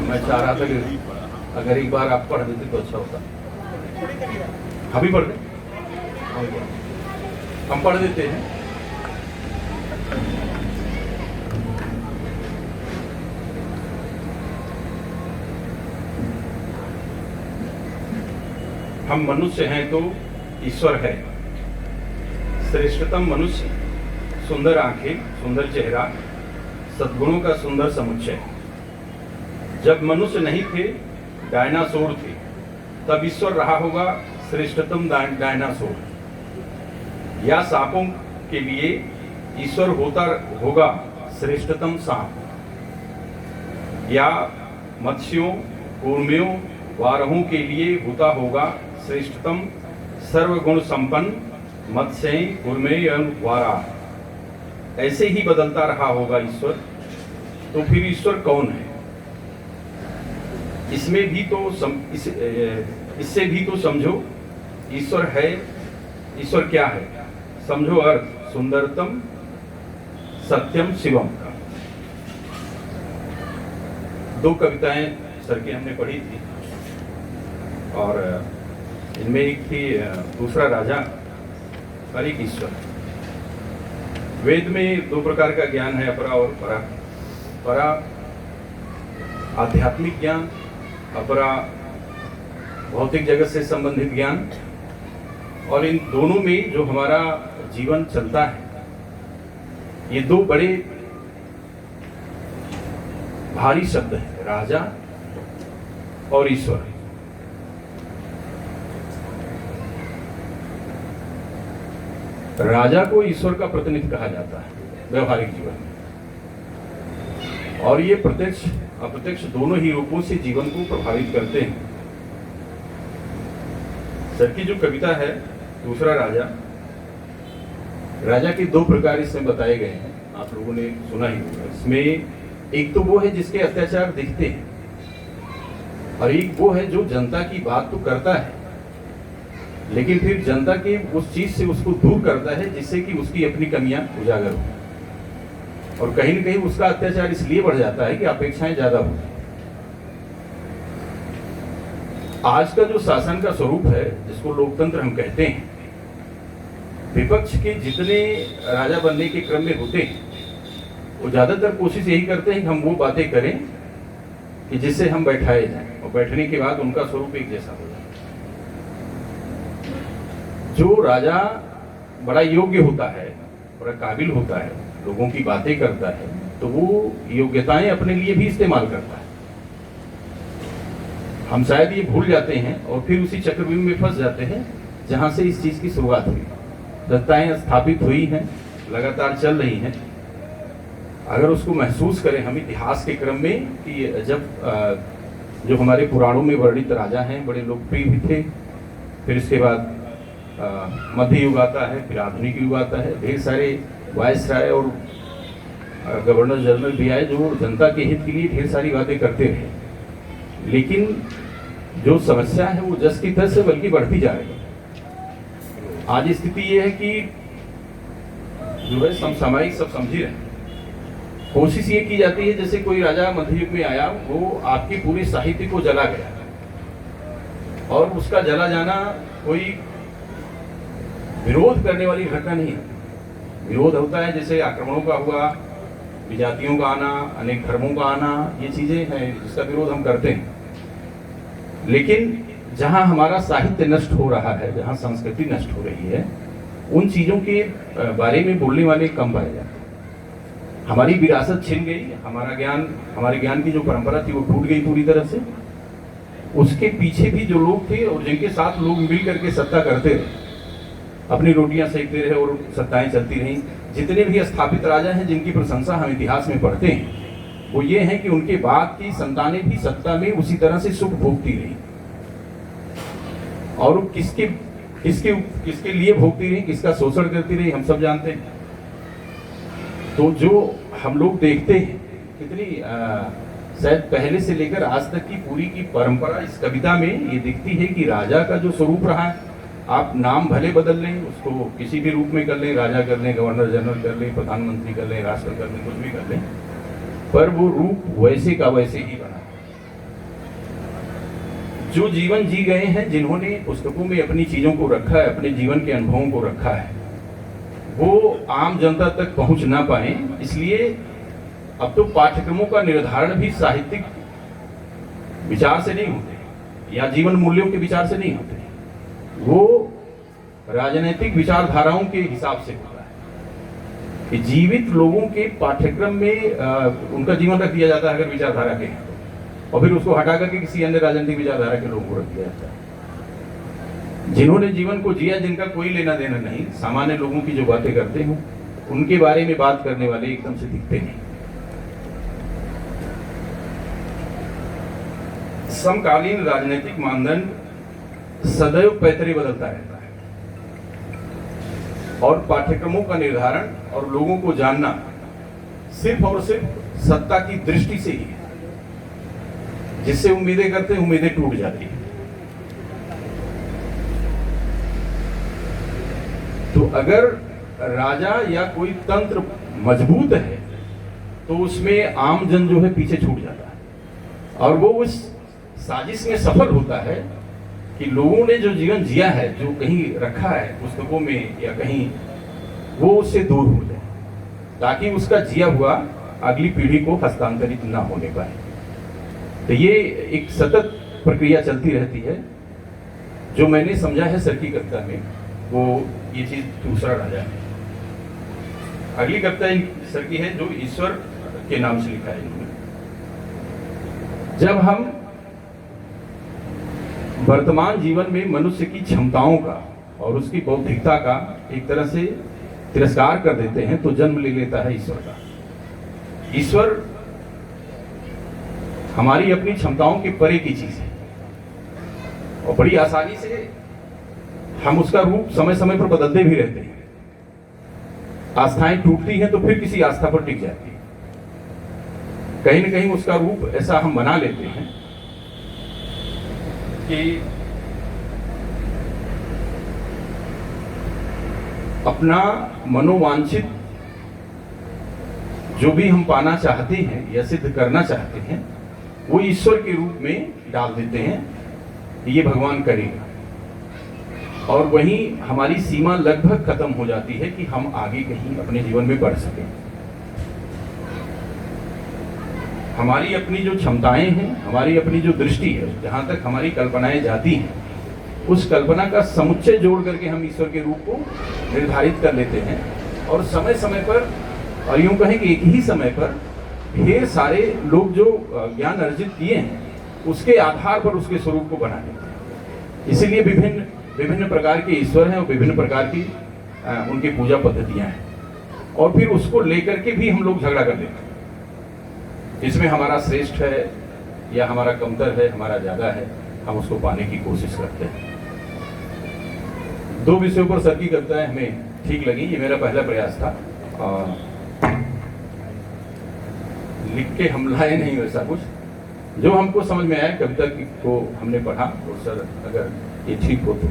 मैं चाह रहा था कि अगर एक बार आप पढ़ देते तो अच्छा होता। हम भी पढ़ दें, हम पढ़ देते हैं। हम मनुष्य हैं तो ईश्वर है। श्रेष्ठतम मनुष्य, सुंदर आंखें, सुंदर चेहरा, सद्गुणों का सुंदर समुच्चय। जब मनुष्य नहीं थे, डायनासोर थे, तब ईश्वर रहा होगा श्रेष्ठतम डायनासोर। या सांपों के लिए ईश्वर होता होगा श्रेष्ठतम सांप, या मत्स्यों, कूर्मियों, वारहों के लिए होता होगा श्रेष्ठतम सर्वगुण संपन्न मत्स्य, कूर्मे एवं वारा। ऐसे ही बदलता रहा होगा ईश्वर। तो फिर ईश्वर कौन है? इसमें भी तो इससे भी तो समझो ईश्वर है। ईश्वर क्या है? समझो अर्थ, सुंदरतम सत्यम शिवम का। दो कविताएं सर की हमने पढ़ी थी, और इनमें एक थी दूसरा राजा और एक ईश्वर। वेद में दो प्रकार का ज्ञान है, अपरा और परा। परा आध्यात्मिक ज्ञान, अपरा भौतिक जगत से संबंधित ज्ञान। और इन दोनों में जो हमारा जीवन चलता है, ये दो बड़े भारी शब्द हैं, राजा और ईश्वर। राजा को ईश्वर का प्रतिनिधि कहा जाता है व्यवहारिक जीवन में, और ये प्रत्यक्ष अप्रत्यक्ष दोनों ही रूपों से जीवन को प्रभावित करते हैं। सर की जो कविता है दूसरा राजा, राजा के दो प्रकार इसमें बताए गए हैं, आप लोगों ने सुना ही होगा। इसमें एक तो वो है जिसके अत्याचार दिखते हैं, और एक वो है जो जनता की बात तो करता है, लेकिन फिर जनता के उस चीज से उसको दूर करता है जिससे कि उसकी अपनी कमियां उजागर हो। और कहीं न कहीं उसका अत्याचार इसलिए बढ़ जाता है कि अपेक्षाएं ज्यादा हो। आज का जो शासन का स्वरूप है, जिसको लोकतंत्र हम कहते हैं, विपक्ष के जितने राजा बनने के क्रम में होते हैं, वो ज्यादातर कोशिश यही करते हैं कि हम वो बातें करें कि जिससे हम बैठाए जाएं, और बैठने के बाद उनका स्वरूप एक जैसा हो जाए। जो राजा बड़ा योग्य होता है, बड़ा काबिल होता है, लोगों की बातें करता है, तो वो योग्यताएं अपने लिए भी इस्तेमाल करता है। हम शायद ये भूल जाते हैं और फिर उसी चक्रव्यूह में फंस जाते हैं जहां से इस चीज की शुरुआत हुई। सत्ताएं स्थापित हुई हैं, लगातार चल रही हैं। अगर उसको महसूस करें हम इतिहास के क्रम में कि जब जो हमारे पुराणों में वर्णित राजा हैं बड़े लोकप्रिय भी थे, फिर इसके बाद मध्य युग आता है, फिर आधुनिक युग आता है। ढेर सारे वायसराय और गवर्नर जनरल भी आए जो जनता के हित के लिए ढेर सारी बातें करते रहे, लेकिन जो समस्या है वो जस की तस से बल्कि बढ़ती जा रही है। आज स्थिति ये है कि जो है समसामयिक सब समझ ही रहे। कोशिश ये की जाती है जैसे कोई राजा मध्य युग में आया, वो आपके पूरे साहित्य को जला गया, और उसका जला जाना कोई विरोध करने वाली घटना नहीं है। विरोध होता है जैसे आक्रमणों का हुआ, विजातियों का आना, अनेक धर्मों का आना, ये चीजें हैं जिसका विरोध हम करते हैं। लेकिन जहां हमारा साहित्य नष्ट हो रहा है, जहां संस्कृति नष्ट हो रही है, उन चीजों के बारे में बोलने वाले कम पाए जाते हैं। हमारी विरासत छिन गई, हमारा ज्ञान, हमारे ज्ञान की जो परंपरा थी वो टूट गई पूरी तरह से। उसके पीछे भी जो लोग थे और जिनके साथ लोग मिल करके सत्ता करते रहे, अपनी रोटियां सेकते रहे और सत्ताएं चलती रहीं। जितने भी स्थापित राजा हैं जिनकी प्रशंसा हम इतिहास में पढ़ते हैं, वो ये हैं कि उनके बाद की संतानें भी सत्ता में उसी तरह से सुख भोगती रही, और वो किसके किसके किसके लिए भोगती रही, किसका शोषण करती रही, हम सब जानते हैं। तो जो हम लोग देखते हैं कितनी शायद पहले से लेकर आज तक की पूरी की परंपरा इस कविता में ये दिखती है कि राजा का जो स्वरूप रहा है, आप नाम भले बदल लें, उसको किसी भी रूप में कर लें, राजा कर लें, गवर्नर जनरल कर लें, प्रधानमंत्री कर लें, राष्ट्रपति कर लें, कुछ भी कर लें, पर वो रूप वैसे का वैसे ही बना। जो जीवन जी गए हैं, जिन्होंने पुस्तकों में अपनी चीजों को रखा है, अपने जीवन के अनुभवों को रखा है, वो आम जनता तक पहुंच ना पाए, इसलिए अब तो पाठ्यक्रमों का निर्धारण भी साहित्यिक विचार से नहीं होते या जीवन मूल्यों के विचार से नहीं होते, वो राजनीतिक विचारधाराओं के हिसाब से होता है कि जीवित लोगों के पाठ्यक्रम में उनका जीवन रख दिया जाता है अगर विचारधारा के, और फिर उसको हटा करके किसी अन्य राजनीतिक विचारधारा के लोगों को रख दिया जाता है। जिन्होंने जीवन को जिया, जिनका कोई लेना देना नहीं, सामान्य लोगों की जो बातें करते हैं उनके बारे में बात करने वाले एकदम से दिखते नहीं। समकालीन राजनीतिक मानदंड सदैव पैतरे बदलता रहता है और पाठ्यक्रमों का निर्धारण और लोगों को जानना सिर्फ और सिर्फ सत्ता की दृष्टि से ही है, जिससे उम्मीदें करते हैं उम्मीदें टूट जाती हैं। तो अगर राजा या कोई तंत्र मजबूत है तो उसमें आम जन जो है पीछे छूट जाता है और वो उस साजिश में सफल होता है कि लोगों ने जो जीवन जिया है, जो कहीं रखा है पुस्तकों में या कहीं, वो उससे दूर हो जाए ताकि उसका जिया हुआ अगली पीढ़ी को हस्तांतरित ना होने पाए। तो ये एक सतत प्रक्रिया चलती रहती है। जो मैंने समझा है सर की कविता में, वो ये चीज दूसरा राजा है। अगली कविता सर की है जो ईश्वर के नाम से लिखा है इन्होंने। जब हम वर्तमान जीवन में मनुष्य की क्षमताओं का और उसकी बौद्धिकता का एक तरह से तिरस्कार कर देते हैं तो जन्म ले लेता है ईश्वर का। ईश्वर हमारी अपनी क्षमताओं के परे की चीज है और बड़ी आसानी से हम उसका रूप समय समय पर बदलते भी रहते हैं। आस्थाएं टूटती हैं तो फिर किसी आस्था पर टिक जाती है। कहीं न कहीं उसका रूप ऐसा हम बना लेते हैं कि अपना मनोवांछित जो भी हम पाना चाहते हैं या सिद्ध करना चाहते हैं वो ईश्वर के रूप में डाल देते हैं, ये भगवान करेगा। और वहीं हमारी सीमा लगभग खत्म हो जाती है कि हम आगे कहीं अपने जीवन में बढ़ सकें। हमारी अपनी जो क्षमताएं हैं, हमारी अपनी जो दृष्टि है, जहां तक हमारी कल्पनाएं जाती हैं, उस कल्पना का समुच्चय जोड़ करके हम ईश्वर के रूप को निर्धारित कर लेते हैं और समय समय पर, और यूं कहें कि एक ही समय पर ढेर सारे लोग जो ज्ञान अर्जित किए हैं उसके आधार पर उसके स्वरूप को बना लेते हैं। इसीलिए विभिन्न प्रकार के ईश्वर हैं और विभिन्न प्रकार की उनकी पूजा पद्धतियां हैं और फिर उसको लेकर के भी हम लोग झगड़ा कर देते हैं। इसमें हमारा श्रेष्ठ है या हमारा कमतर है, हमारा ज्यादा है, हम उसको पाने की कोशिश करते हैं। दो विषयों पर सर की कविताएं हमें ठीक लगी, ये मेरा पहला प्रयास था। लिख के हम लाए नहीं वैसा कुछ, जो हमको समझ में आया कविता को हमने पढ़ा, और सर अगर ये ठीक हो तो।